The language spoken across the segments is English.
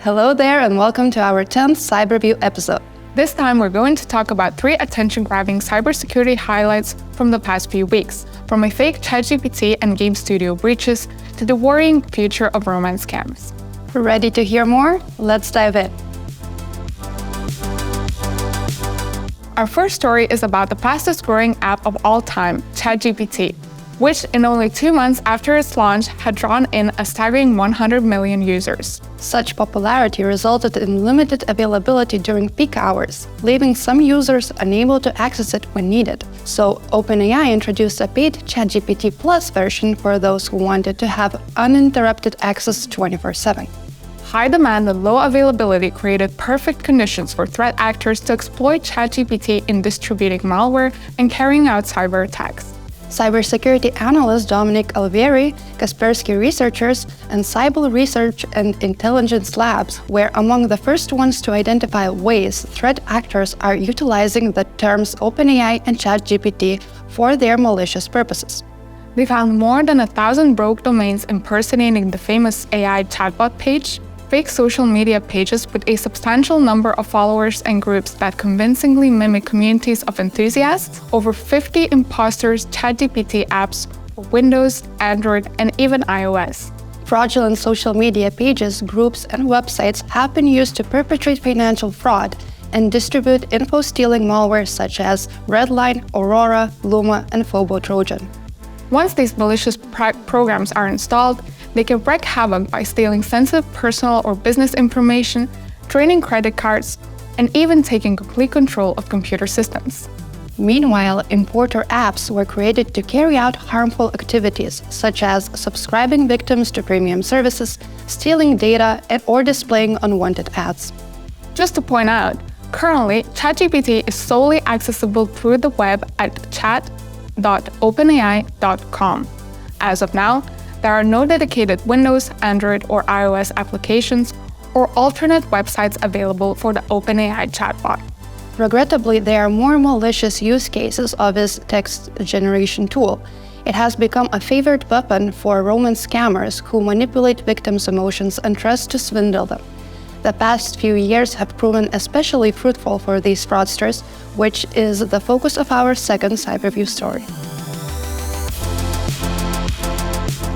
Hello there and welcome to our 10th Cyberview episode. This time we're going to talk about 3 attention-grabbing cybersecurity highlights from the past few weeks, from a fake ChatGPT and game studio breaches to the worrying future of romance scams. Ready to hear more? Let's dive in. Our first story is about the fastest-growing app of all time, ChatGPT, which in only 2 months after its launch had drawn in a staggering 100 million users. Such popularity resulted in limited availability during peak hours, leaving some users unable to access it when needed. So OpenAI introduced a paid ChatGPT Plus version for those who wanted to have uninterrupted access 24/7. High demand and low availability created perfect conditions for threat actors to exploit ChatGPT in distributing malware and carrying out cyber attacks. Cybersecurity analyst Dominic Alvieri, Kaspersky researchers, and Cyber Research and Intelligence Labs were among the first ones to identify ways threat actors are utilizing the terms OpenAI and ChatGPT for their malicious purposes. They found more than 1,000 broke domains impersonating the famous AI chatbot page, fake social media pages with a substantial number of followers and groups that convincingly mimic communities of enthusiasts, over 50 imposters ChatGPT apps for Windows, Android, and even iOS. Fraudulent social media pages, groups, and websites have been used to perpetrate financial fraud and distribute info-stealing malware such as Redline, Aurora, Luma, and Phobo Trojan. Once these malicious programs are installed, they can wreak havoc by stealing sensitive personal or business information, draining credit cards, and even taking complete control of computer systems. Meanwhile, importer apps were created to carry out harmful activities, such as subscribing victims to premium services, stealing data, or displaying unwanted ads. Just to point out, currently, ChatGPT is solely accessible through the web at chat.openai.com. As of now, there are no dedicated Windows, Android, or iOS applications or alternate websites available for the OpenAI chatbot. Regrettably, there are more malicious use cases of this text generation tool. It has become a favorite weapon for romance scammers who manipulate victims' emotions and trust to swindle them. The past few years have proven especially fruitful for these fraudsters, which is the focus of our second Cyberview story.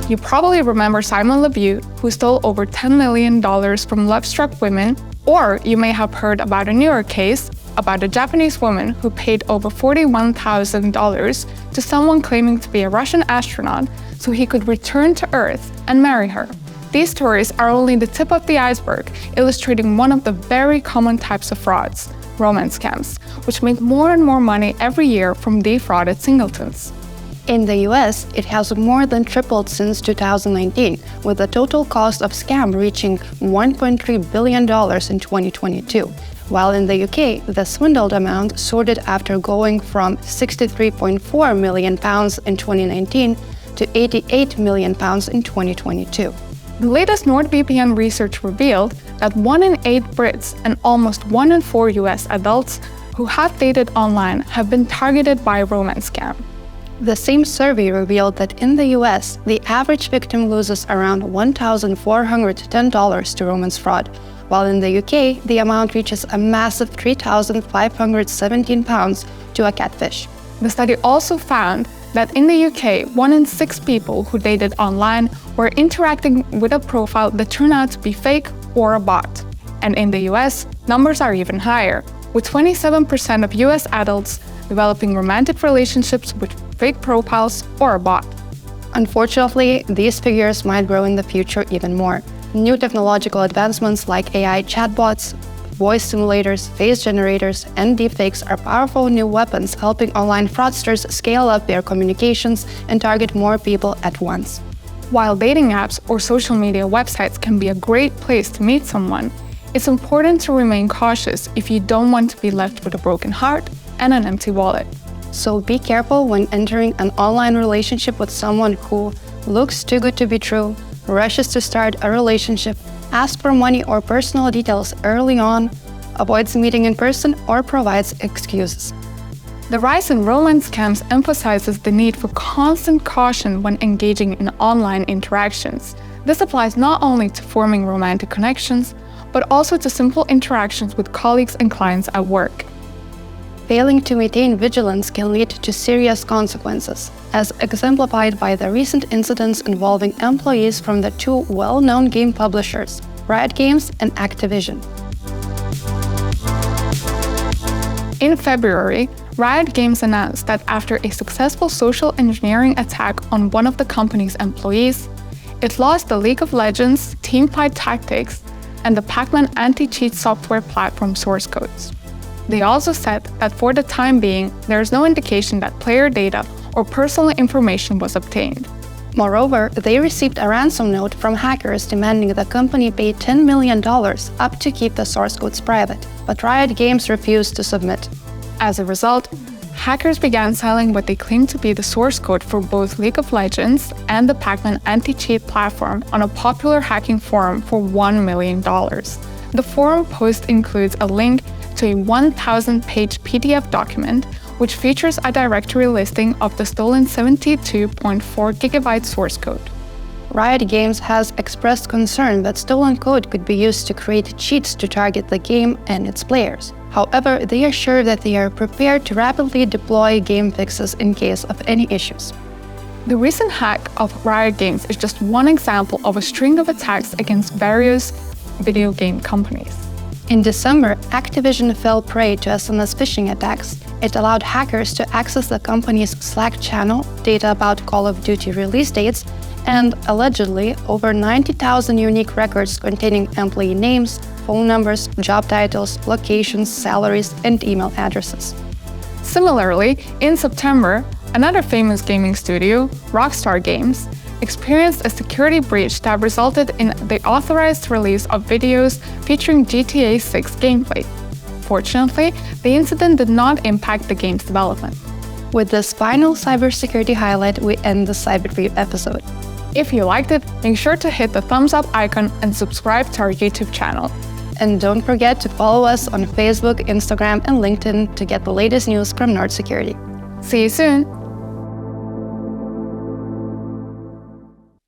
You probably remember Simon LeBeau, who stole over $10 million from love-struck women, or you may have heard about a newer case about a Japanese woman who paid over $41,000 to someone claiming to be a Russian astronaut so he could return to Earth and marry her. These stories are only the tip of the iceberg, illustrating one of the very common types of frauds, romance scams, which make more and more money every year from defrauded singletons. In the US, it has more than tripled since 2019, with the total cost of scam reaching $1.3 billion in 2022, while in the UK, the swindled amount soared after going from £63.4 million in 2019 to £88 million in 2022. The latest NordVPN research revealed that 1 in 8 Brits and almost 1 in 4 US adults who have dated online have been targeted by a romance scam. The same survey revealed that in the US, the average victim loses around $1,410 to romance fraud, while in the UK, the amount reaches a massive £3,517 to a catfish. The study also found that in the UK, 1 in 6 people who dated online were interacting with a profile that turned out to be fake or a bot. And in the US, numbers are even higher, with 27% of US adults developing romantic relationships with fake profiles or a bot. Unfortunately, these figures might grow in the future even more. New technological advancements like AI chatbots, voice simulators, face generators, and deepfakes are powerful new weapons helping online fraudsters scale up their communications and target more people at once. While dating apps or social media websites can be a great place to meet someone, it's important to remain cautious if you don't want to be left with a broken heart and an empty wallet. So be careful when entering an online relationship with someone who looks too good to be true, rushes to start a relationship, asks for money or personal details early on, avoids meeting in person, or provides excuses. The rise in romance scams emphasizes the need for constant caution when engaging in online interactions. This applies not only to forming romantic connections, but also to simple interactions with colleagues and clients at work. Failing to maintain vigilance can lead to serious consequences, as exemplified by the recent incidents involving employees from the two well-known game publishers, Riot Games and Activision. In February, Riot Games announced that after a successful social engineering attack on one of the company's employees, it lost the League of Legends, Teamfight Tactics, and the Pac-Man anti-cheat software platform source codes. They also said that for the time being, there is no indication that player data or personal information was obtained. Moreover, they received a ransom note from hackers demanding the company pay $10 million up to keep the source codes private, but Riot Games refused to submit. As a result, hackers began selling what they claimed to be the source code for both League of Legends and the Pac-Man anti-cheat platform on a popular hacking forum for $1 million. The forum post includes a link to a 1,000-page PDF document, which features a directory listing of the stolen 72.4 GB source code. Riot Games has expressed concern that stolen code could be used to create cheats to target the game and its players. However, they assure that they are prepared to rapidly deploy game fixes in case of any issues. The recent hack of Riot Games is just one example of a string of attacks against various video game companies. In December, Activision fell prey to SMS phishing attacks. It allowed hackers to access the company's Slack channel, data about Call of Duty release dates, and, allegedly, over 90,000 unique records containing employee names, phone numbers, job titles, locations, salaries, and email addresses. Similarly, in September, another famous gaming studio, Rockstar Games, experienced a security breach that resulted in the authorized release of videos featuring GTA 6 gameplay. Fortunately, the incident did not impact the game's development. With this final cybersecurity highlight, we end the Cyberview episode. If you liked it, make sure to hit the thumbs up icon and subscribe to our YouTube channel. And don't forget to follow us on Facebook, Instagram, and LinkedIn to get the latest news from Nord Security. See you soon!